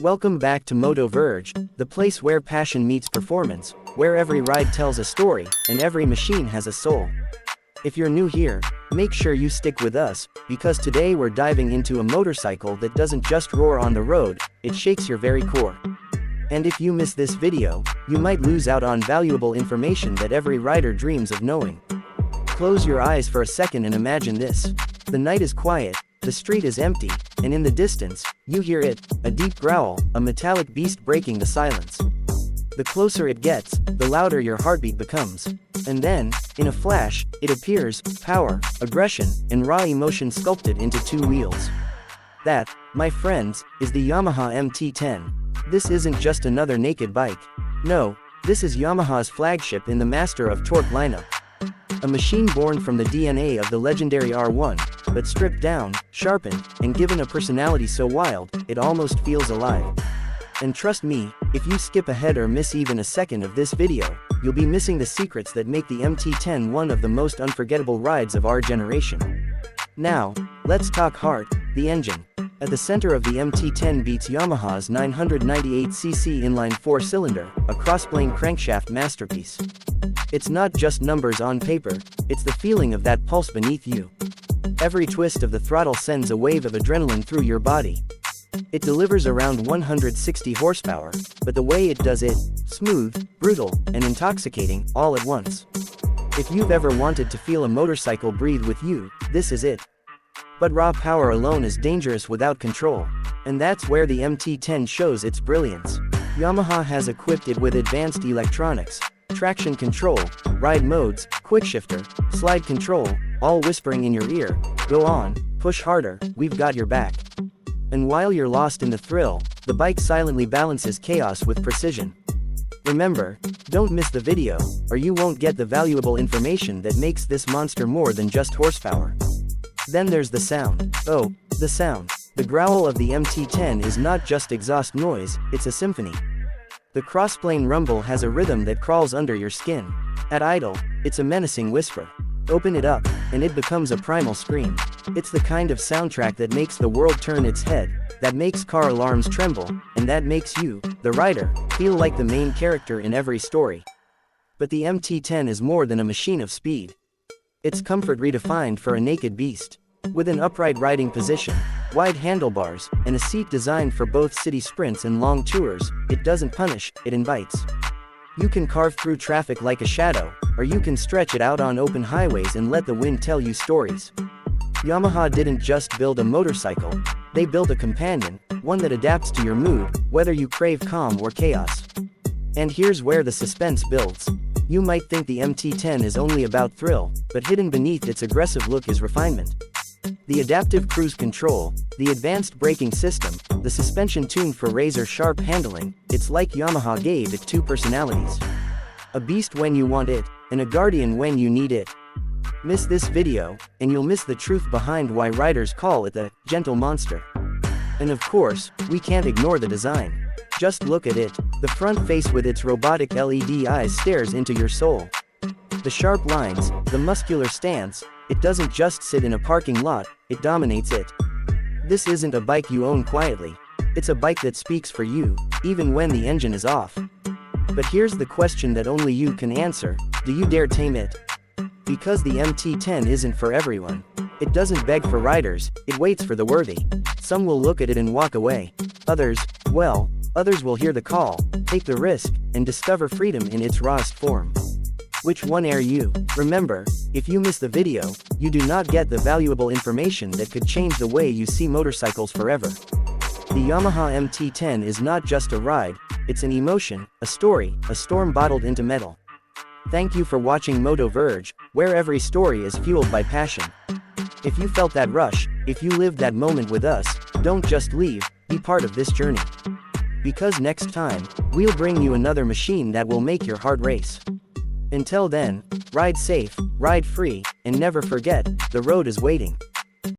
Welcome back to MotoVerge, the place where passion meets performance, where every ride tells a story, and every machine has a soul. If you're new here, make sure you stick with us, because today we're diving into a motorcycle that doesn't just roar on the road, it shakes your very core. And if you miss this video, you might lose out on valuable information that every rider dreams of knowing. Close your eyes for a second and imagine this. The night is quiet, the street is empty, and in the distance, you hear it, a deep growl, a metallic beast breaking the silence. The closer it gets, the louder your heartbeat becomes. And then, in a flash, it appears, power, aggression, and raw emotion sculpted into two wheels. That, my friends, is the Yamaha MT-10. This isn't just another naked bike. No, this is Yamaha's flagship in the Master of Torque lineup. A machine born from the DNA of the legendary R1, but stripped down, sharpened, and given a personality so wild, it almost feels alive. And trust me, if you skip ahead or miss even a second of this video, you'll be missing the secrets that make the MT-10 one of the most unforgettable rides of our generation. Now, let's talk heart, the engine. At the center of the MT-10 beats Yamaha's 998cc inline 4-cylinder, a crossplane crankshaft masterpiece. It's not just numbers on paper, it's the feeling of that pulse beneath you. Every twist of the throttle sends a wave of adrenaline through your body. It delivers around 160 horsepower, but the way it does it, smooth, brutal, and intoxicating, all at once. If you've ever wanted to feel a motorcycle breathe with you, this is it. But raw power alone is dangerous without control, and that's where the MT-10 shows its brilliance. Yamaha has equipped it with advanced electronics, traction control, ride modes, quickshifter, slide control, all whispering in your ear, go on, push harder, we've got your back. And while you're lost in the thrill, the bike silently balances chaos with precision. Remember, don't miss the video, or you won't get the valuable information that makes this monster more than just horsepower. Then there's the sound. Oh, the sound. The growl of the MT-10 is not just exhaust noise, it's a symphony. The crossplane rumble has a rhythm that crawls under your skin. At idle, it's a menacing whisper. Open it up, and it becomes a primal scream. It's the kind of soundtrack that makes the world turn its head, that makes car alarms tremble, and that makes you, the rider, feel like the main character in every story. But the MT-10 is more than a machine of speed. It's comfort redefined for a naked beast. With an upright riding position, wide handlebars, and a seat designed for both city sprints and long tours, it doesn't punish, it invites. You can carve through traffic like a shadow, or you can stretch it out on open highways and let the wind tell you stories. Yamaha didn't just build a motorcycle, they built a companion, one that adapts to your mood, whether you crave calm or chaos. And here's where the suspense builds. You might think the MT-10 is only about thrill, but hidden beneath its aggressive look is refinement. The adaptive cruise control, the advanced braking system, the suspension tuned for razor-sharp handling, it's like Yamaha gave it two personalities. A beast when you want it, and a guardian when you need it. Miss this video, and you'll miss the truth behind why riders call it the gentle monster. And of course, we can't ignore the design. Just look at it, the front face with its robotic LED eyes stares into your soul. The sharp lines, the muscular stance, it doesn't just sit in a parking lot, it dominates it. This isn't a bike you own quietly. It's a bike that speaks for you, even when the engine is off. But here's the question that only you can answer, do you dare tame it? Because the MT-10 isn't for everyone. It doesn't beg for riders, it waits for the worthy. Some will look at it and walk away. Others will hear the call, take the risk, and discover freedom in its rawest form. Which one are you? Remember, if you miss the video, you do not get the valuable information that could change the way you see motorcycles forever. The Yamaha MT-10 is not just a ride, it's an emotion, a story, a storm bottled into metal. Thank you for watching MotoVerge, where every story is fueled by passion. If you felt that rush, if you lived that moment with us, don't just leave, be part of this journey. Because next time, we'll bring you another machine that will make your heart race. Until then, ride safe, ride free, and never forget, the road is waiting.